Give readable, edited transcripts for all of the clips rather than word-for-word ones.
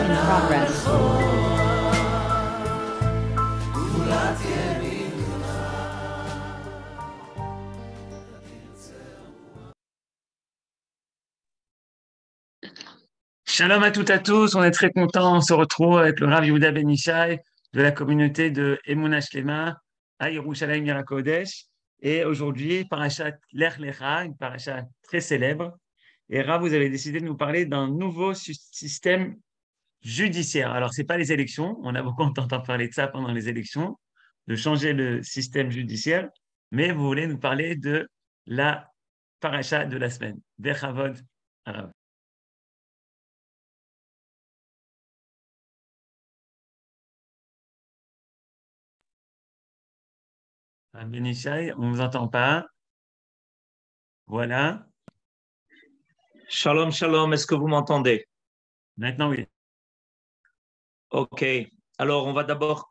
in progress. Shalom à toutes et à tous, on est très contents, on se retrouve avec le Rav Yehuda Ben Ishai de la communauté de Emunah Shlema à Yerushalayim Yer HaKodesh. Et aujourd'hui, parashat Lech Lecha, une parashat très célèbre. Et Rav, vous avez décidé de nous parler d'un nouveau système judiciaire. Alors, ce n'est pas les élections, on a beaucoup entendu parler de ça pendant les élections, de changer le système judiciaire, mais vous voulez nous parler de la parashat de la semaine. Bechavod, Rav. Ben Ishai, on ne vous entend pas. Voilà. Shalom, shalom, est-ce que vous m'entendez? Maintenant, oui. Ok, alors on va d'abord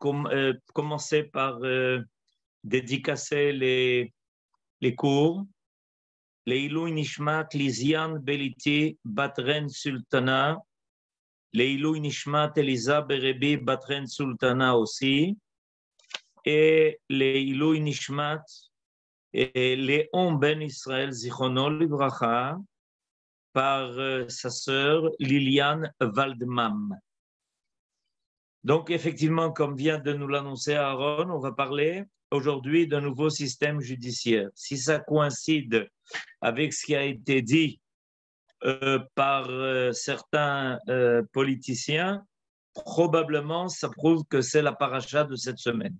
commencer par dédicacer les cours. Leilou Nishmat Lizian Beliti Batren Sultana, Leilou Nishmat Elisa Berebi Batren Sultana aussi, et Leilou Nishmat Léon Ben Israël Zichrono Livracha par sa sœur Liliane Waldmam. Donc, effectivement, comme vient de nous l'annoncer Aaron, on va parler aujourd'hui d'un nouveau système judiciaire. Si ça coïncide avec ce qui a été dit par certains politiciens, probablement ça prouve que c'est la paracha de cette semaine.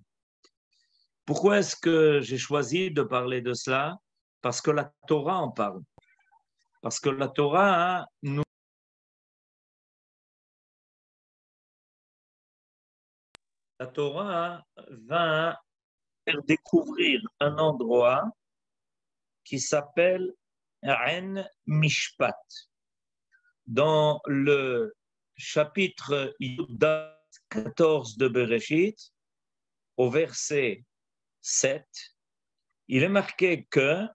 Pourquoi est-ce que j'ai choisi de parler de cela? Parce que la Torah en parle. Parce que la Torah nous La Torah va faire découvrir un endroit qui s'appelle Ein Mishpat. Dans le chapitre 14 de Bereshit, au verset 7, il est marqué qu'il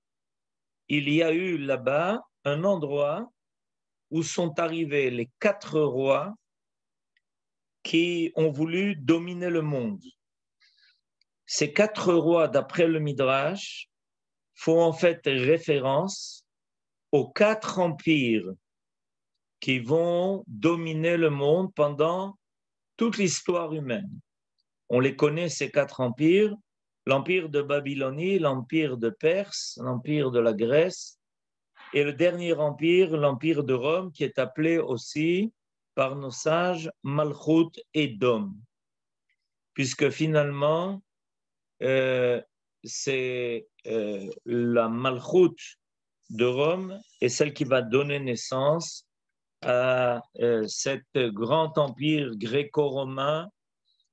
y a eu là-bas un endroit où sont arrivés les 4 rois qui ont voulu dominer le monde. Ces 4 rois, d'après le Midrash, font en fait référence aux 4 empires qui vont dominer le monde pendant toute l'histoire humaine. On les connaît, ces 4 empires, l'empire de Babylonie, l'empire de Perse, l'empire de la Grèce, et le dernier empire, l'empire de Rome, qui est appelé aussi par nos sages Malchut Edom, puisque finalement, c'est la Malchut de Rome est celle qui va donner naissance à cet grand empire gréco-romain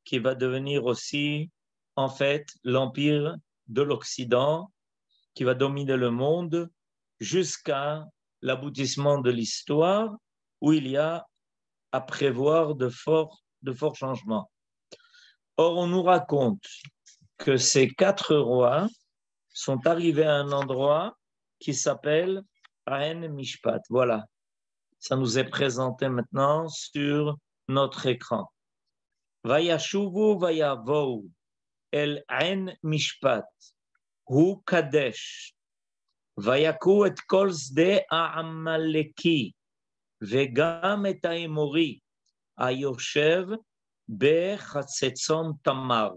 qui va devenir aussi, en fait, l'empire de l'Occident, qui va dominer le monde jusqu'à l'aboutissement de l'histoire, où il y a à prévoir de forts changements. Or, on nous raconte que ces 4 rois sont arrivés à un endroit qui s'appelle Ein Mishpat. Voilà, ça nous est présenté maintenant sur notre écran. Vayashuvu vayavou el Ein Mishpat hu kadesh vayaku et kol sde ha'amaleki vegam et ha'emori ayoshev bechatzetzon tamar.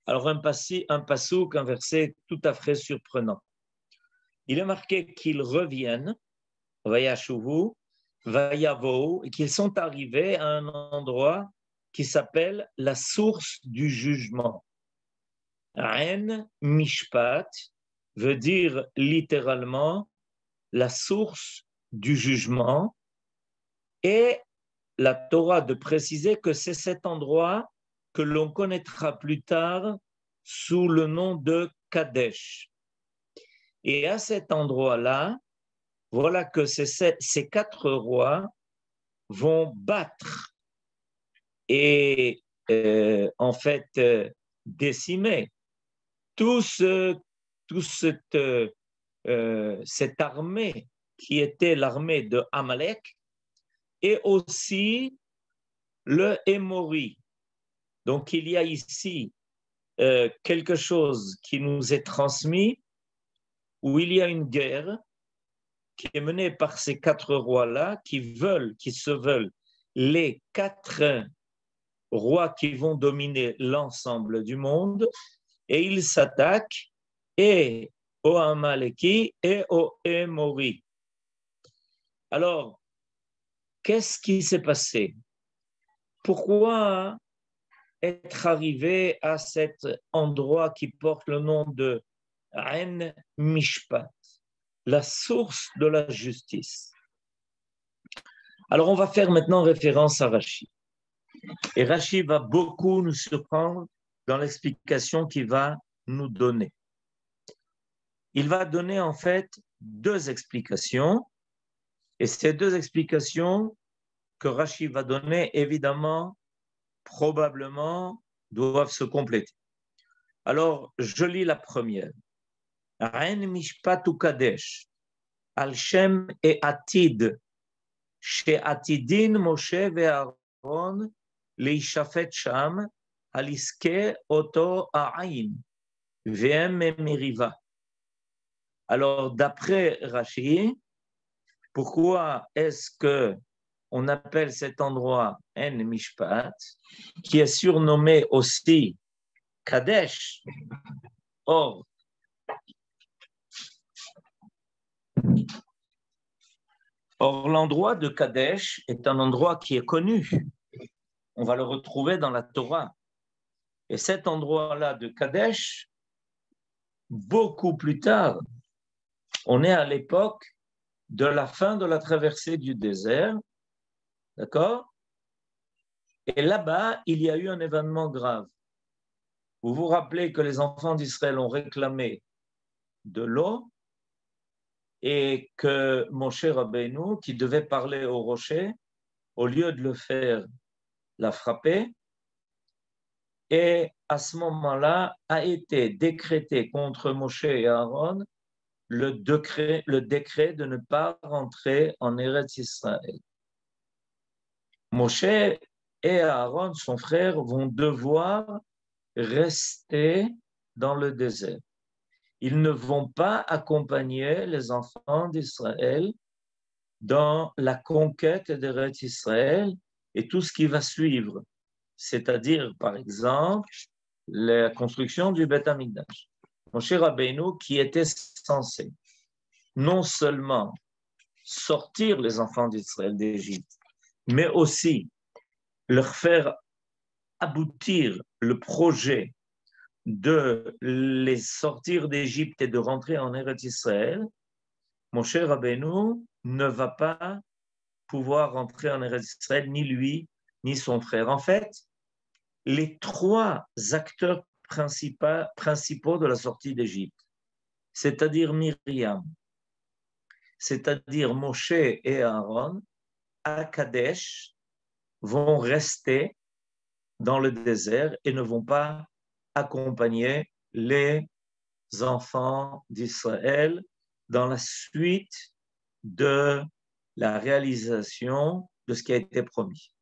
Alors un pasouk, un verset tout à fait surprenant. Il est marqué qu'ils reviennent, vayashuvu, vayavou, et qu'ils sont arrivés à un endroit qui s'appelle la source du jugement. Ein Mishpat veut dire littéralement la source du jugement, et la Torah de préciser que c'est cet endroit que l'on connaîtra plus tard sous le nom de Kadesh. Et à cet endroit-là, voilà que ces 4 rois vont battre et en fait décimer cette armée qui était l'armée de Amalek, et aussi le Émori. Donc, il y a ici quelque chose qui nous est transmis, où il y a une guerre qui est menée par ces 4 rois-là qui se veulent les 4 rois qui vont dominer l'ensemble du monde, et ils s'attaquent et aux Amaleki et aux Émori. Alors, qu'est-ce qui s'est passé? Pourquoi être arrivé à cet endroit qui porte le nom de Ain Mishpat, la source de la justice? Alors, on va faire maintenant référence à Rashi. Et Rashi va beaucoup nous surprendre dans l'explication qu'il va nous donner. Il va donner en fait 2 explications, et ces 2 explications que Rashi va donner, évidemment, probablement, doivent se compléter. Alors, je lis la première. Ren mishpatu kadesh, al shem et atid, she atidin Moshe ve'Aaron leishafet sham, al iske oto ha'ain, ve'em meriva. Alors, d'après Rashi, pourquoi est-ce que on appelle cet endroit En Mishpat, qui est surnommé aussi Kadesh? Or, l'endroit de Kadesh est un endroit qui est connu. On va le retrouver dans la Torah. Et cet endroit-là de Kadesh, beaucoup plus tard, on est à l'époque de la fin de la traversée du désert, d'accord? Et là-bas, il y a eu un événement grave. Vous vous rappelez que les enfants d'Israël ont réclamé de l'eau et que Moshe Rabbeinu, qui devait parler au rocher, au lieu de le faire, l'a frappé. Et à ce moment-là, a été décrété contre Moshe et Aaron le décret de ne pas rentrer en Eretz Israël. Moshe et Aaron, son frère, vont devoir rester dans le désert. Ils ne vont pas accompagner les enfants d'Israël dans la conquête d'Eretz Israël et tout ce qui va suivre, c'est-à-dire, par exemple, la construction du Beth Amikdash. Moshe Rabbeinu, qui était censé non seulement sortir les enfants d'Israël d'Égypte, mais aussi leur faire aboutir le projet de les sortir d'Égypte et de rentrer en Eretz Israël, Moshe Rabbeinu ne va pas pouvoir rentrer en Eretz Israël, ni lui, ni son frère. En fait, les 3 acteurs principaux de la sortie d'Égypte, c'est-à-dire Myriam, c'est-à-dire Moshe et Aaron, à Kadesh, vont rester dans le désert et ne vont pas accompagner les enfants d'Israël dans la suite de la réalisation de ce qui a été promis.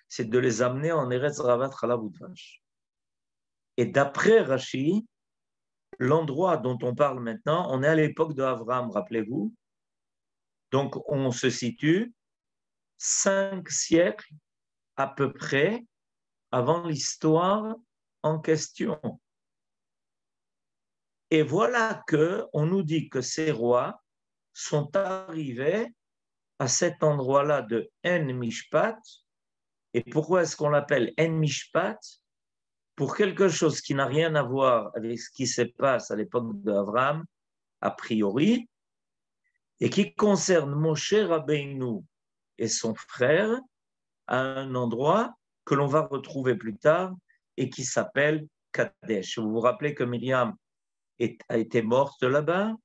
C'est de les amener en Eretz Ravat Chalav Udvash. Et d'après Rashi, l'endroit dont on parle maintenant, on est à l'époque de Avram, rappelez-vous. Donc on se situe 5 siècles à peu près avant l'histoire en question. Et voilà qu'on nous dit que ces rois sont arrivés à cet endroit-là de En Mishpat. Et pourquoi est-ce qu'on l'appelle En Mishpat? Pour quelque chose qui n'a rien à voir avec ce qui se passe à l'époque d'Abraham, a priori, et qui concerne Moshe Rabbeinu et son frère à un endroit que l'on va retrouver plus tard et qui s'appelle Kadesh. Vous vous rappelez que Myriam a été morte là-bas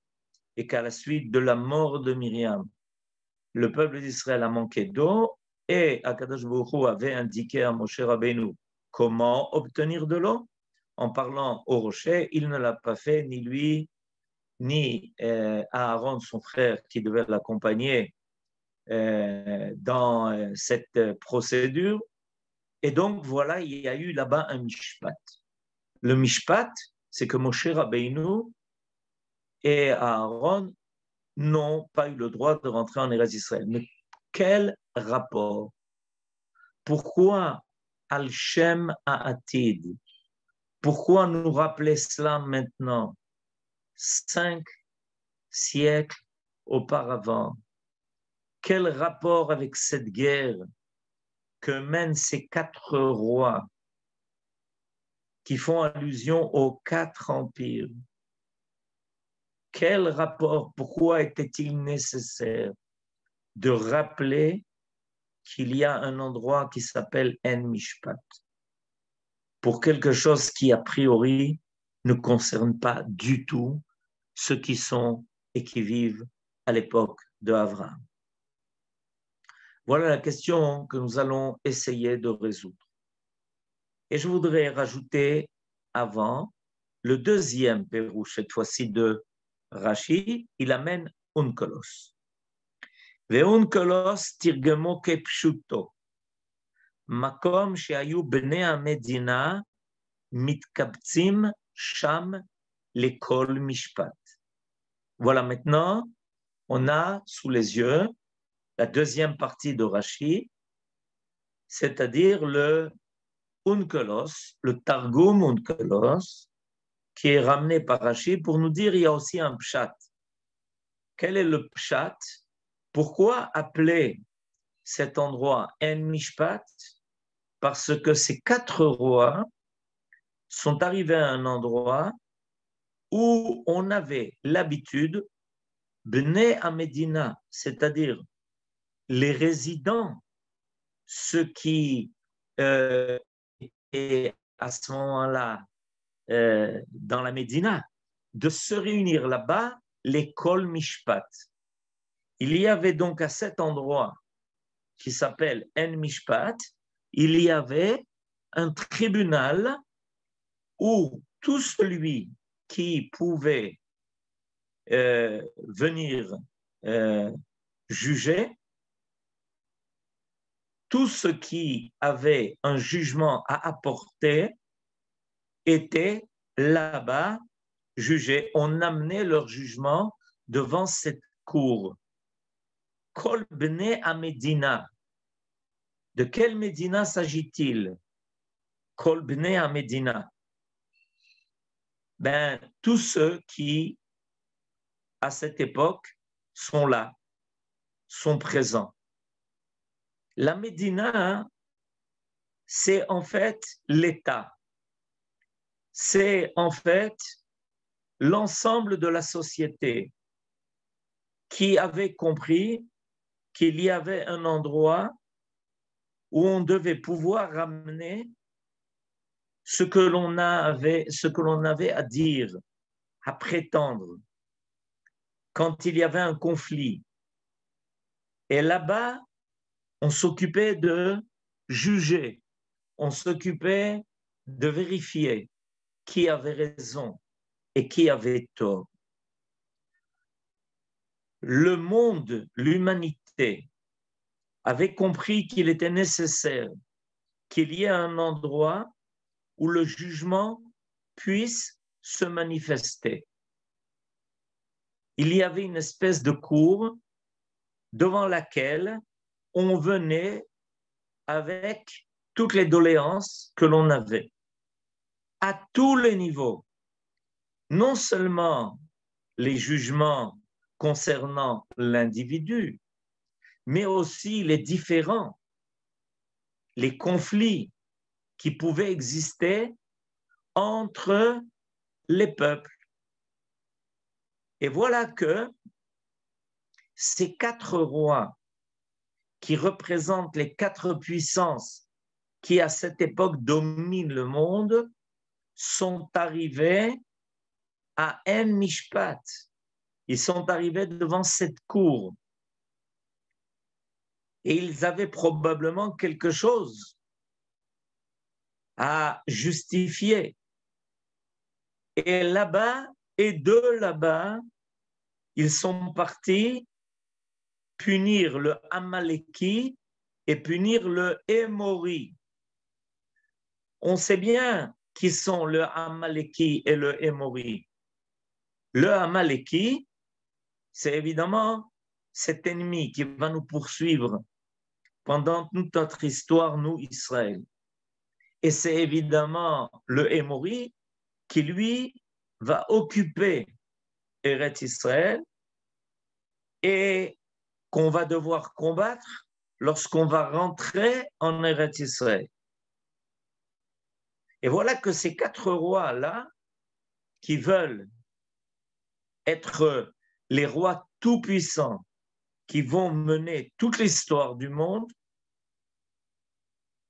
et qu'à la suite de la mort de Myriam, le peuple d'Israël a manqué d'eau et Akadosh Baruch Hu avait indiqué à Moshe Rabbeinu comment obtenir de l'eau. En parlant au rocher, il ne l'a pas fait, ni lui, ni Aaron, son frère, qui devait l'accompagner dans cette procédure. Et donc, voilà, il y a eu là-bas un mishpat. Le mishpat, c'est que Moshe Rabbeinu et Aaron n'ont pas eu le droit de rentrer en Eretz Israël. Mais quel rapport? Pourquoi Al-Shem Ha'atid? Pourquoi nous rappeler cela maintenant, 5 siècles auparavant? Quel rapport avec cette guerre que mènent ces 4 rois qui font allusion aux 4 empires? Quel rapport? Pourquoi était-il nécessaire de rappeler qu'il y a un endroit qui s'appelle En Mishpat pour quelque chose qui, a priori, ne concerne pas du tout ceux qui sont et qui vivent à l'époque de Abraham? Voilà la question que nous allons essayer de résoudre. Et je voudrais rajouter avant le deuxième pérouche, cette fois-ci de Rashi, il amène Onkelos. ואונקלוס תרגמו כפשוטו, מקום שהיו בני המדינה מתקבצים שם לכל משפט. Voilà, maintenant, on a sous les yeux la deuxième partie de Rashi, c'est-à-dire le Onkelos, le Targum Onkelos, qui est ramené par Rashi pour nous dire il y a aussi un pshat. Quel est le pshat? Pourquoi appeler cet endroit En Mishpat? Parce que ces 4 rois sont arrivés à un endroit où on avait l'habitude, Bnei Amedina, c'est-à-dire les résidents, ceux qui étaient à ce moment-là dans la Médina, de se réunir là-bas, l'école Mishpat. Il y avait donc à cet endroit qui s'appelle En Mishpat, il y avait un tribunal où tout celui qui pouvait venir juger, tout ce qui avait un jugement à apporter était là-bas jugé. On amenait leur jugement devant cette cour. Kol bnei Amedina. De quelle Médina s'agit-il? Kol bnei Amedina. Ben, tous ceux qui, à cette époque, sont là, sont présents. La Médina, c'est en fait l'État. C'est en fait l'ensemble de la société qui avait compris qu'il y avait un endroit où on devait pouvoir ramener ce que l'on avait à dire, à prétendre, quand il y avait un conflit. Et là-bas, on s'occupait de juger, on s'occupait de vérifier qui avait raison et qui avait tort. Le monde, l'humanité, avait compris qu'il était nécessaire qu'il y ait un endroit où le jugement puisse se manifester. Il y avait une espèce de cour devant laquelle on venait avec toutes les doléances que l'on avait, à tous les niveaux, non seulement les jugements concernant l'individu, mais aussi les différends, les conflits qui pouvaient exister entre les peuples. Et voilà que ces 4 rois qui représentent les 4 puissances qui à cette époque dominent le monde sont arrivés à En Mishpat. Ils sont arrivés devant cette cour. Et ils avaient probablement quelque chose à justifier. Et là-bas, et de là-bas, ils sont partis punir le Amaleki et punir le Émori. On sait bien qui sont le Amaleki et le Émori. Le Amaleki, c'est évidemment cet ennemi qui va nous poursuivre pendant toute notre histoire, nous, Israël. Et c'est évidemment le Émori qui, lui, va occuper Eretz Israël et qu'on va devoir combattre lorsqu'on va rentrer en Eretz Israël. Et voilà que ces 4 rois-là, qui veulent être les rois tout-puissants, qui vont mener toute l'histoire du monde,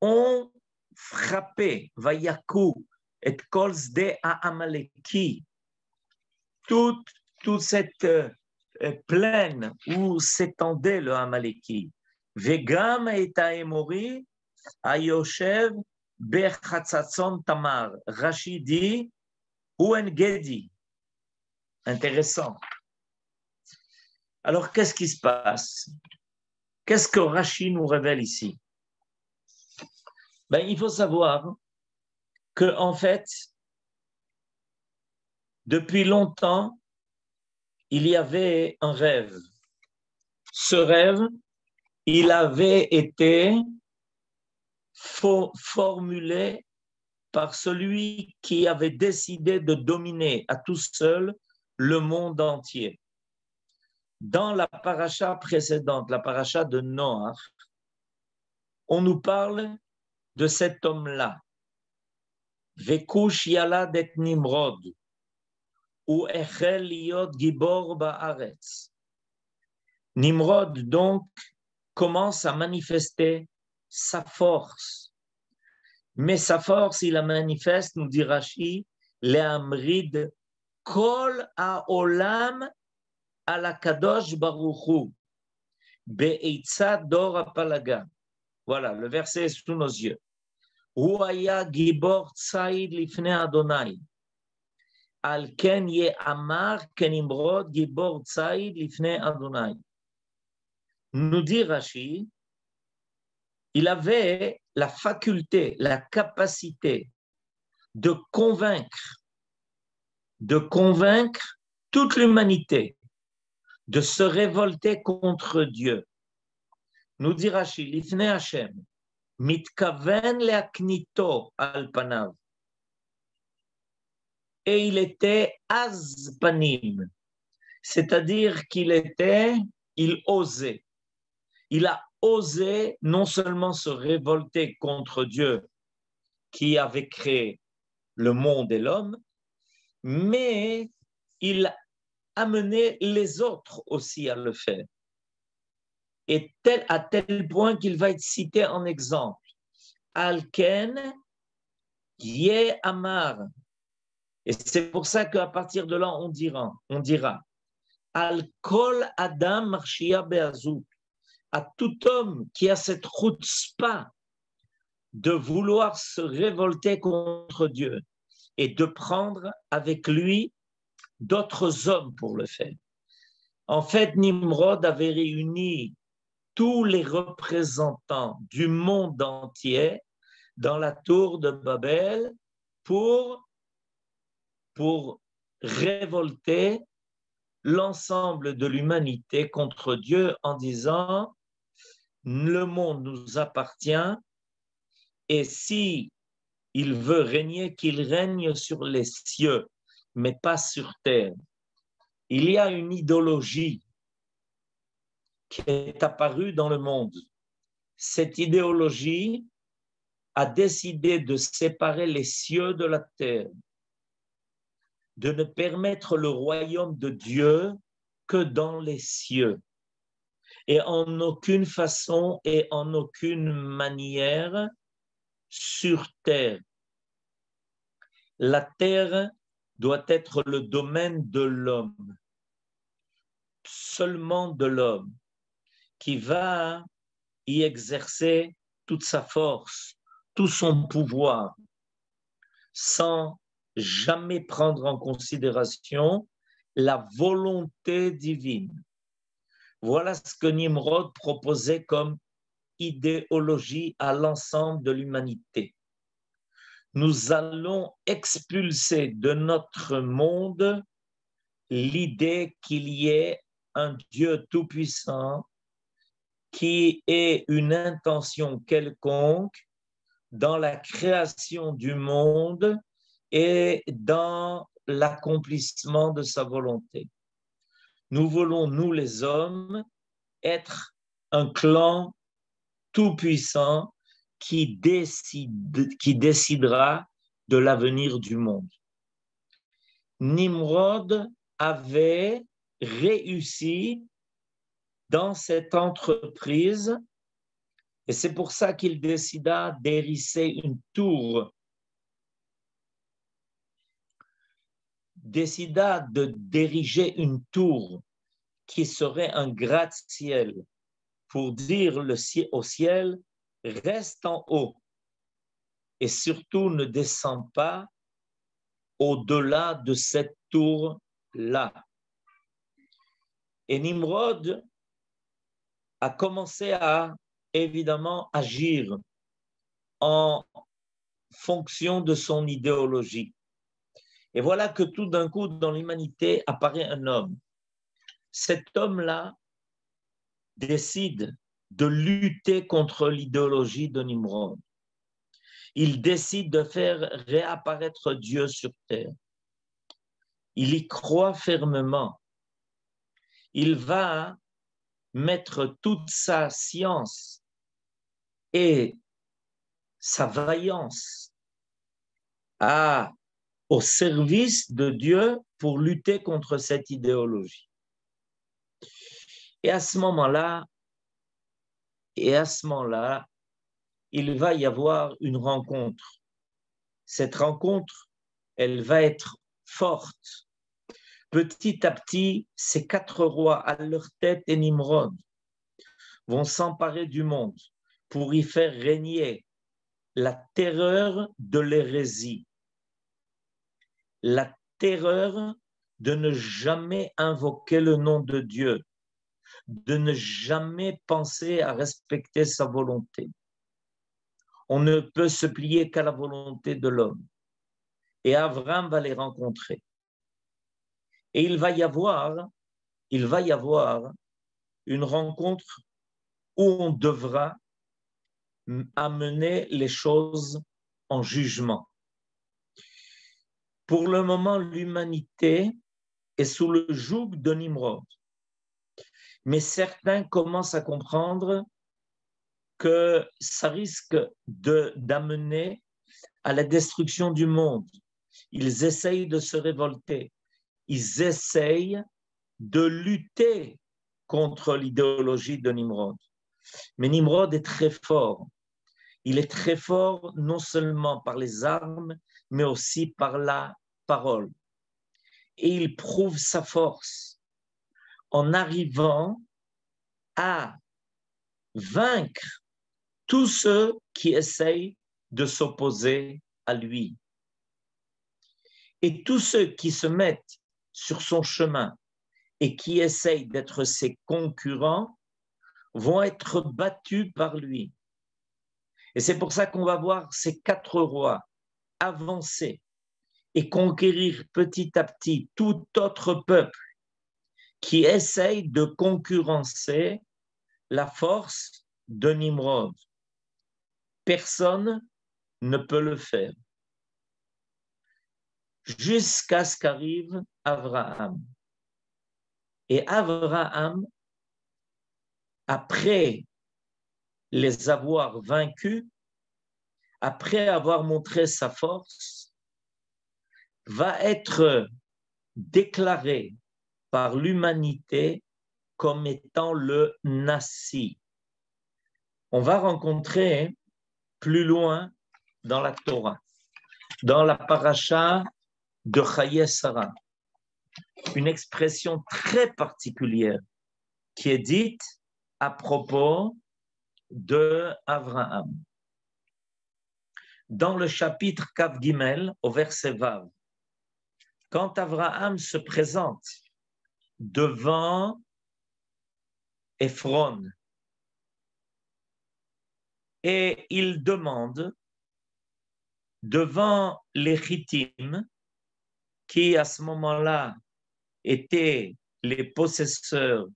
ont frappé, Vayaku, et Kolsde à Amaleki, toute cette plaine où s'étendait le Amaleki. Vegam et Aemori, Ayoshev, Berchatzatzon Tamar, Rachidi, ou Engedi. Intéressant. Alors, qu'est-ce qui se passe? Qu'est-ce que Rashi nous révèle ici? Il faut savoir que, en fait, depuis longtemps, il y avait un rêve. Ce rêve, il avait été formulé par celui qui avait décidé de dominer à tout seul le monde entier. Dans la paracha précédente, la paracha de Noach, on nous parle de cet homme-là. Vekush Yalad et Nimrod, ou Echel Liot Gibor Ba'aretz. Nimrod, donc, commence à manifester sa force. Mais sa force, il la manifeste, nous dit Rashi, Le'amrid Kol Ha'olam Ala Kadosh Baruch Hu, Be'itza Dor Apalaga. Voilà, le verset est sous nos yeux. Hu haya gibor tzaid lifnei Adonai. Al ken ye amar kenimrod gibor tzaid lifnei Adonai. Nous dit Rashi, il avait la faculté, la capacité de convaincre toute l'humanité de se révolter contre Dieu. Nous dit Rashi, Lifnei Hashem, mitkaven leaknito al panav. Et il était azpanim, c'est-à-dire il osait. Il a osé non seulement se révolter contre Dieu qui avait créé le monde et l'homme, mais il a amené les autres aussi à le faire. Et à tel point qu'il va être cité en exemple. Alken Ye Amar. Et c'est pour ça qu'à partir de là, on dira Al Kol Adam Marshia Be'azut. À tout homme qui a cette chutzpah de vouloir se révolter contre Dieu et de prendre avec lui d'autres hommes pour le faire. En fait, Nimrod avait réuni tous les représentants du monde entier dans la tour de Babel pour révolter l'ensemble de l'humanité contre Dieu en disant le monde nous appartient et si il veut régner, qu'il règne sur les cieux, mais pas sur terre. Il y a une idéologie qui est apparue dans le monde. Cette idéologie a décidé de séparer les cieux de la terre, de ne permettre le royaume de Dieu que dans les cieux. Et en aucune façon et en aucune manière sur terre. La terre doit être le domaine de l'homme, seulement de l'homme, qui va y exercer toute sa force, tout son pouvoir, sans jamais prendre en considération la volonté divine. Voilà ce que Nimrod proposait comme idéologie à l'ensemble de l'humanité. Nous allons expulser de notre monde l'idée qu'il y ait un Dieu tout-puissant qui ait une intention quelconque dans la création du monde et dans l'accomplissement de sa volonté. Nous voulons, nous les hommes, être un clan tout-puissant qui décidera de l'avenir du monde. Nimrod avait réussi dans cette entreprise et c'est pour ça qu'il décida d'hérisser une tour, décida de diriger une tour qui serait un gratte-ciel pour dire au ciel, reste en haut et surtout ne descends pas au-delà de cette tour-là. Et Nimrod a commencé à, évidemment, agir en fonction de son idéologie. Et voilà que tout d'un coup, dans l'humanité, apparaît un homme. Cet homme-là décide de lutter contre l'idéologie de Nimrod. Il décide de faire réapparaître Dieu sur terre. Il y croit fermement. Il va mettre toute sa science et sa vaillance au service de Dieu pour lutter contre cette idéologie. Et à ce moment-là, il va y avoir une rencontre. Cette rencontre, elle va être forte. Petit à petit, ces 4 rois à leur tête et Nimrod vont s'emparer du monde pour y faire régner la terreur de l'hérésie, la terreur de ne jamais invoquer le nom de Dieu, de ne jamais penser à respecter sa volonté. On ne peut se plier qu'à la volonté de l'homme. Et Abraham va les rencontrer. Et il va y avoir une rencontre où on devra amener les choses en jugement. Pour le moment, l'humanité est sous le joug de Nimrod. Mais certains commencent à comprendre que ça risque d'amener à la destruction du monde. Ils essayent de se révolter. Ils essayent de lutter contre l'idéologie de Nimrod. Mais Nimrod est très fort. Il est très fort non seulement par les armes, mais aussi par la parole. Et il prouve sa force en arrivant à vaincre tous ceux qui essayent de s'opposer à lui. Et tous ceux qui se mettent sur son chemin et qui essayent d'être ses concurrents vont être battus par lui. Et c'est pour ça qu'on va voir ces 4 rois avancer et conquérir petit à petit tout autre peuple qui essaye de concurrencer la force de Nimrod. Personne ne peut le faire. Jusqu'à ce qu'arrive Abraham. Et Abraham, après les avoir vaincus, après avoir montré sa force, va être déclaré par l'humanité comme étant le Nassi. On va rencontrer plus loin dans la Torah, dans la paracha de Chayei Sarah, une expression très particulière qui est dite à propos de Abraham. Dans le chapitre Kav Gimel, au verset Vav, quand Abraham se présente devant Ephron. Et il demande devant les Chittim, qui à ce moment-là étaient les possesseurs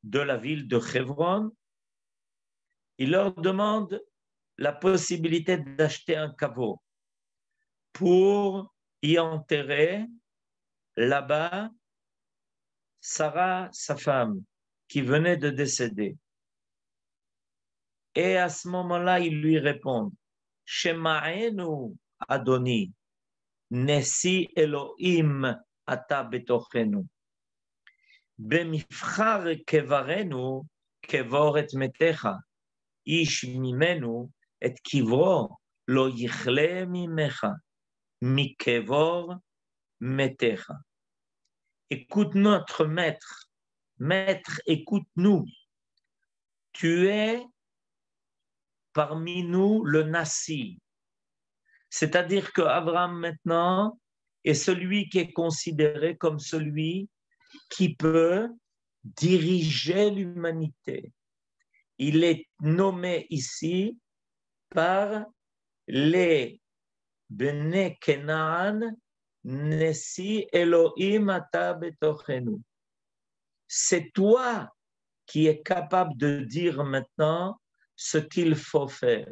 de la ville de Hebron, il leur demande la possibilité d'acheter un caveau pour y enterrer là-bas Sarah, sa femme, qui venait de décéder. Et à ce moment-là, ils lui répondent, Shema'enu Adoni, Nesi Elohim ata betochenu. Bemifchar kevarenu kevor et metecha. Ish mimenu et kivro lo yichle mimecha. Mikevor metecha. Écoute notre maître. Maître, écoute-nous. Tu es parmi nous le Nassi. C'est-à-dire qu'Abraham maintenant est celui qui est considéré comme celui qui peut diriger l'humanité. Il est nommé ici par les Bnei Kenaan, Nessi Elohim ata betochenu. C'est toi qui es capable de dire maintenant ce qu'il faut faire.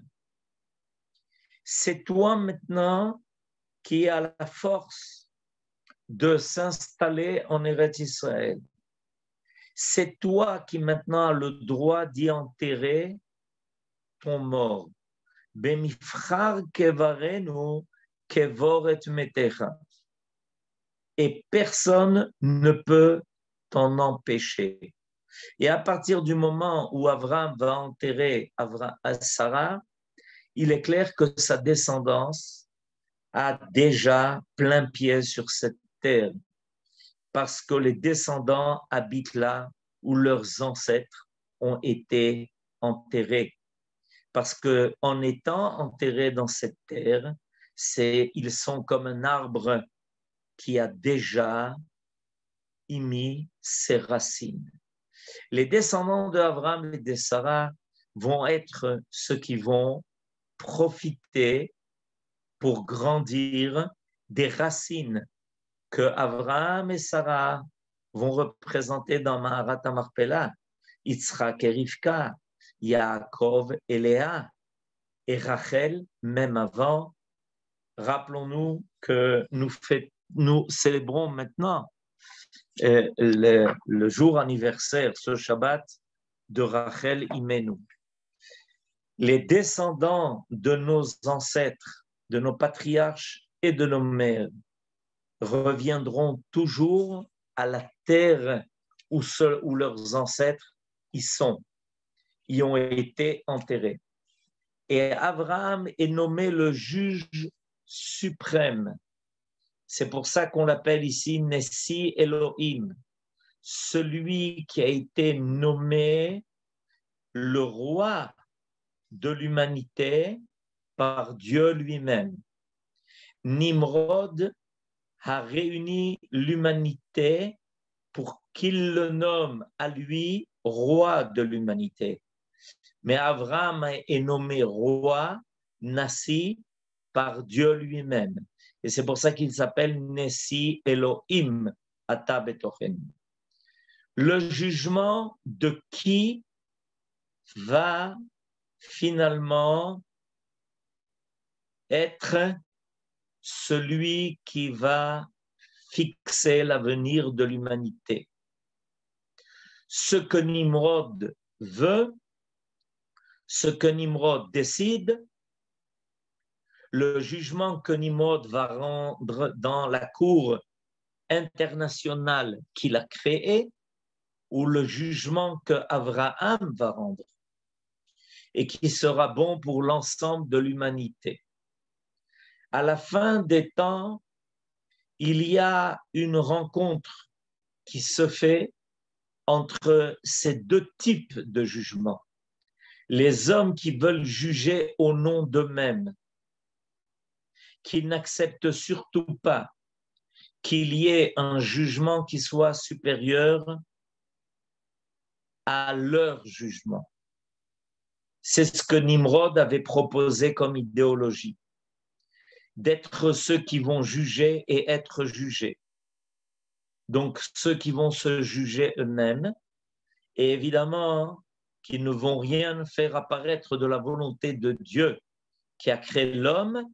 C'est toi maintenant qui as la force de s'installer en Eretz Israël. C'est toi qui maintenant as le droit d'y enterrer ton mort. Bemifchar kevarenu kevor et metecha. Et personne ne peut t'en empêcher. Et à partir du moment où Abraham va enterrer Sarah, il est clair que sa descendance a déjà plein pied sur cette terre, parce que les descendants habitent là où leurs ancêtres ont été enterrés. Parce qu'en étant enterrés dans cette terre, ils sont comme un arbre qui a déjà émis ses racines. Les descendants d'Abraham et de Sarah vont être ceux qui vont profiter pour grandir des racines que Abraham et Sarah vont représenter dans Maharat Marpella, Yitzhak et Rivka, Yaakov et Léa, et Rachel, même avant. Rappelons-nous que nous célébrons maintenant le jour anniversaire, ce Shabbat, de Rachel Imenu. Les descendants de nos ancêtres, de nos patriarches et de nos mères reviendront toujours à la terre où leurs ancêtres y ont été enterrés. Et Abraham est nommé le juge suprême. C'est pour ça qu'on l'appelle ici Nessi Elohim, celui qui a été nommé le roi de l'humanité par Dieu lui-même. Nimrod a réuni l'humanité pour qu'il le nomme à lui roi de l'humanité. Mais Abraham est nommé roi, Nassi, par Dieu lui-même. Et c'est pour ça qu'il s'appelle Nessi Elohim ata betochenu. Le jugement de qui va finalement être celui qui va fixer l'avenir de l'humanité. Ce que Nimrod veut, ce que Nimrod décide, le jugement que Nimrod va rendre dans la cour internationale qu'il a créée, ou le jugement que Abraham va rendre, et qui sera bon pour l'ensemble de l'humanité. À la fin des temps, il y a une rencontre qui se fait entre ces deux types de jugements. Les hommes qui veulent juger au nom d'eux-mêmes, qui n'acceptent surtout pas qu'il y ait un jugement qui soit supérieur à leur jugement. C'est ce que Nimrod avait proposé comme idéologie, d'être ceux qui vont juger et être jugés. Donc ceux qui vont se juger eux-mêmes, et évidemment qui ne vont rien faire apparaître de la volonté de Dieu qui a créé l'homme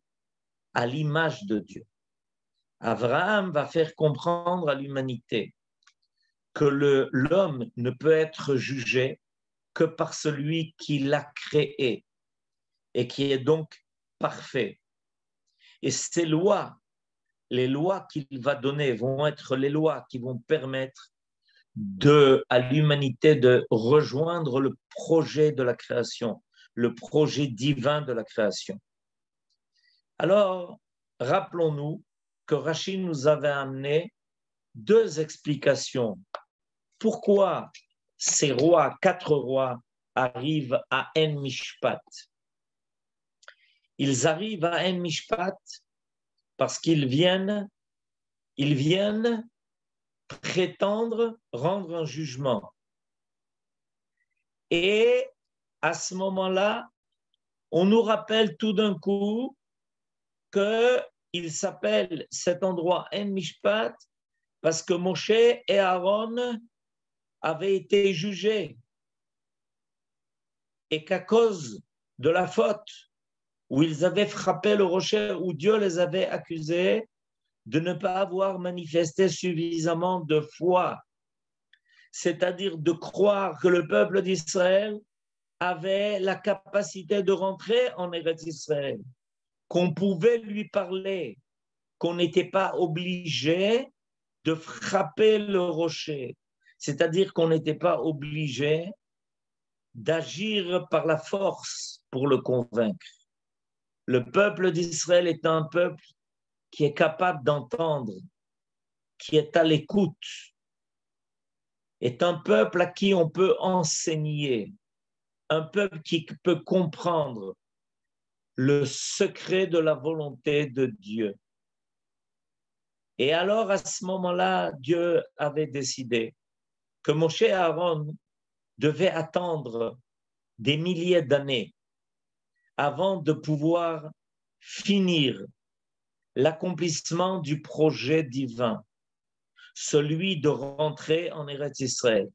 à l'image de Dieu. Abraham va faire comprendre à l'humanité que l'homme ne peut être jugé que par celui qui l'a créé et qui est donc parfait. Et ces lois, les lois qu'il va donner vont être les lois qui vont permettre à l'humanité de rejoindre le projet de la création, le projet divin de la création. Alors, rappelons-nous que Rachid nous avait amené 2 explications. Pourquoi ces rois, 4 rois, arrivent à En Mishpat? Ils arrivent à En Mishpat parce qu'ils viennent prétendre rendre un jugement. Et à ce moment-là, on nous rappelle tout d'un coup qu'il s'appelle cet endroit En Mishpat parce que Moshe et Aaron avaient été jugés et qu'à cause de la faute où ils avaient frappé le rocher, où Dieu les avait accusés de ne pas avoir manifesté suffisamment de foi, c'est-à-dire de croire que le peuple d'Israël avait la capacité de rentrer en Eretz Israël, qu'on pouvait lui parler, qu'on n'était pas obligé de frapper le rocher, c'est-à-dire qu'on n'était pas obligé d'agir par la force pour le convaincre. Le peuple d'Israël est un peuple qui est capable d'entendre, qui est à l'écoute, est un peuple à qui on peut enseigner, un peuple qui peut comprendre le secret de la volonté de Dieu. Et alors, à ce moment-là, Dieu avait décidé que Moshe et Aaron devaient attendre des milliers d'années avant de pouvoir finir l'accomplissement du projet divin, celui de rentrer en Eretz Israël.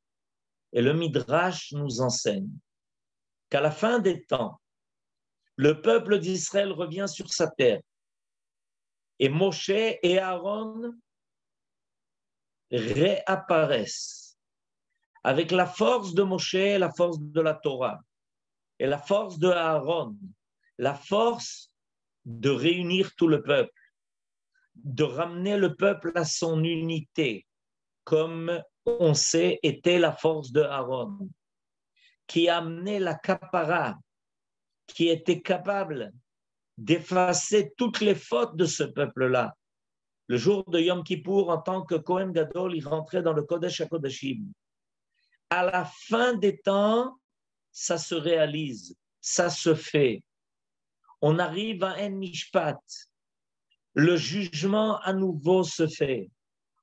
Et le Midrash nous enseigne qu'à la fin des temps, le peuple d'Israël revient sur sa terre. Et Moshe et Aaron réapparaissent avec la force de Moshe, la force de la Torah, et la force de Aaron, la force de réunir tout le peuple, de ramener le peuple à son unité, comme on sait était la force de Aaron, qui a amené la Kappara, qui était capable d'effacer toutes les fautes de ce peuple-là. Le jour de Yom Kippour, en tant que Kohen Gadol, il rentrait dans le Kodesh HaKodashim. À la fin des temps, ça se réalise, ça se fait. On arrive à En Mishpat. Le jugement à nouveau se fait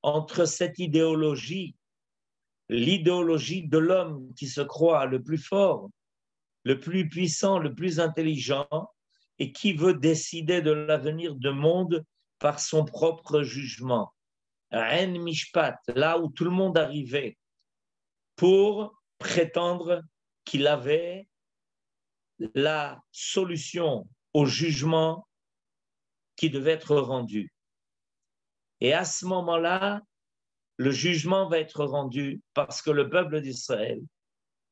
entre cette idéologie, l'idéologie de l'homme qui se croit le plus fort, le plus puissant, le plus intelligent, et qui veut décider de l'avenir du monde par son propre jugement. En Mishpat, là où tout le monde arrivait pour prétendre qu'il avait la solution au jugement qui devait être rendu. Et à ce moment-là, le jugement va être rendu parce que le peuple d'Israël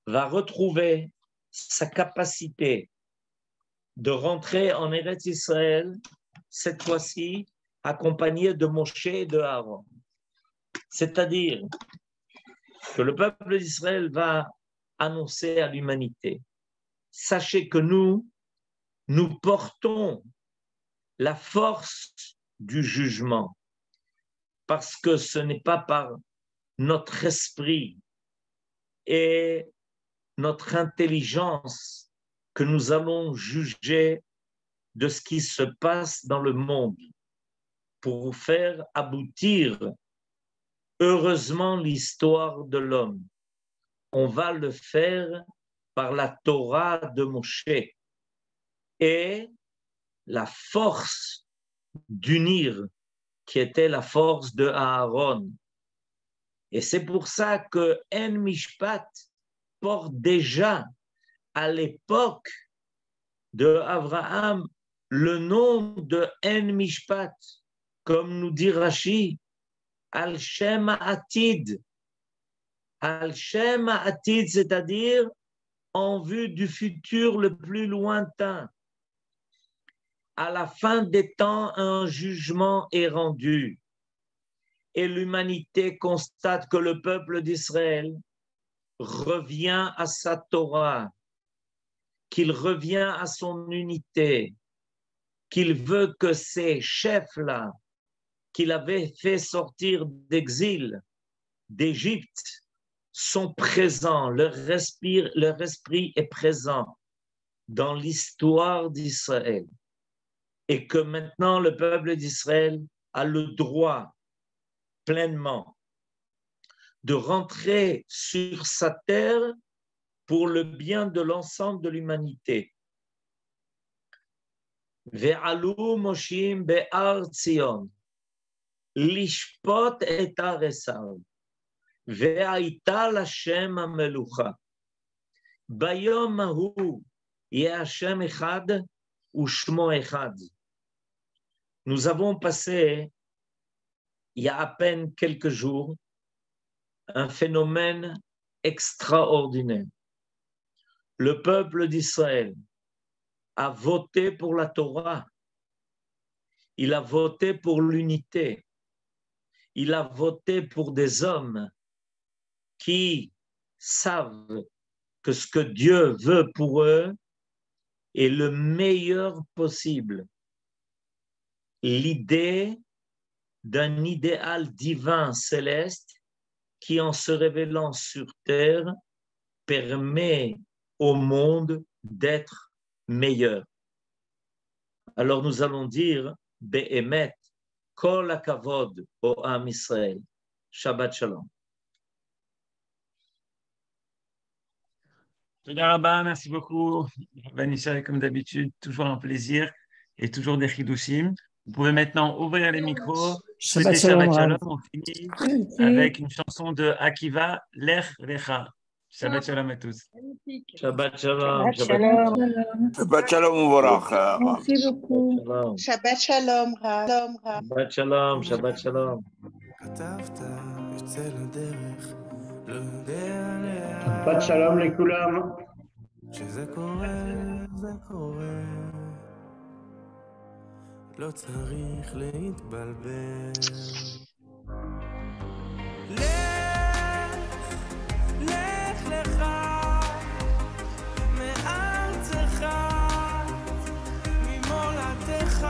va retrouver sa capacité de rentrer en Eretz Israël, cette fois-ci accompagné de Moshe et de Aaron. C'est-à-dire que le peuple d'Israël va annoncer à l'humanité: sachez que nous portons la force du jugement, parce que ce n'est pas par notre esprit et notre intelligence que nous allons juger de ce qui se passe dans le monde pour faire aboutir heureusement l'histoire de l'homme. on va le faire par la Torah de Moshe et la force d'unir qui était la force de Aaron. Et c'est pour ça que En Mishpat porte déjà à l'époque de Abraham le nom de En Mishpat, comme nous dit Rashi, Al Shem Atid. Al Shem Atid, c'est-à-dire en vue du futur le plus lointain. À la fin des temps, un jugement est rendu et l'humanité constate que le peuple d'Israël revient à sa Torah, qu'il revient à son unité, qu'il veut que ces chefs-là qu'il avait fait sortir d'exil, d'Égypte, sont présents, leur esprit est présent dans l'histoire d'Israël. Et que maintenant le peuple d'Israël a le droit pleinement de rentrer sur sa terre pour le bien de l'ensemble de l'humanité. Ve'alu moshim be'ar Tzion, lishpot et aresav, ve'aita l'Hashem ha'melucha, bayom hahu yeh Hashem echad u'shmo echad. Nous avons passé, il y a à peine quelques jours, un phénomène extraordinaire. Le peuple d'Israël a voté pour la Torah, il a voté pour l'unité, il a voté pour des hommes qui savent que ce que Dieu veut pour eux est le meilleur possible. L'idée d'un idéal divin céleste qui, en se révélant sur terre, permet au monde d'être meilleur. Alors nous allons dire Be'emet, Kol HaKavod o Am Israël. Shabbat Shalom. Toda Rabba, merci beaucoup. Vanessa, comme d'habitude, toujours un plaisir et toujours des chidushim. Vous pouvez maintenant ouvrir les micros. Shabbat Shalom. Shabbat Shalom. On finit avec une chanson de Akiva, Lech Lecha. Shabbat Shalom à tous. Shabbat Shalom. Shabbat Shalom Uvarach. Merci beaucoup. Shabbat Shalom. Shabbat Shalom. Shabbat Shalom. Shabbat Shalom לכולם. כשזה קורה, זה קורה. לא צריך להתבלבל. לך לך מארצך ממולדתך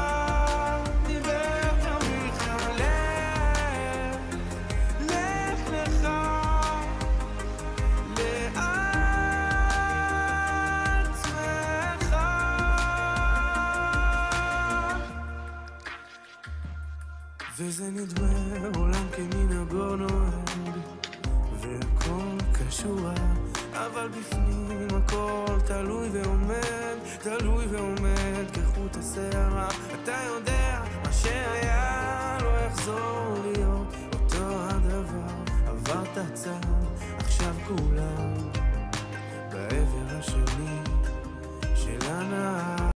דיבר אביך. לך לך לעצמך. וזה נדמה עולם כמנהגו נוהג והכל קשור, אבל בפנים הכל תלוי ועומד כחוט השערה. אתה יודע מה שהיה לא יחזור להיות אותו הדבר. עברת צד, עכשיו כולם בעבר השני של הנהר.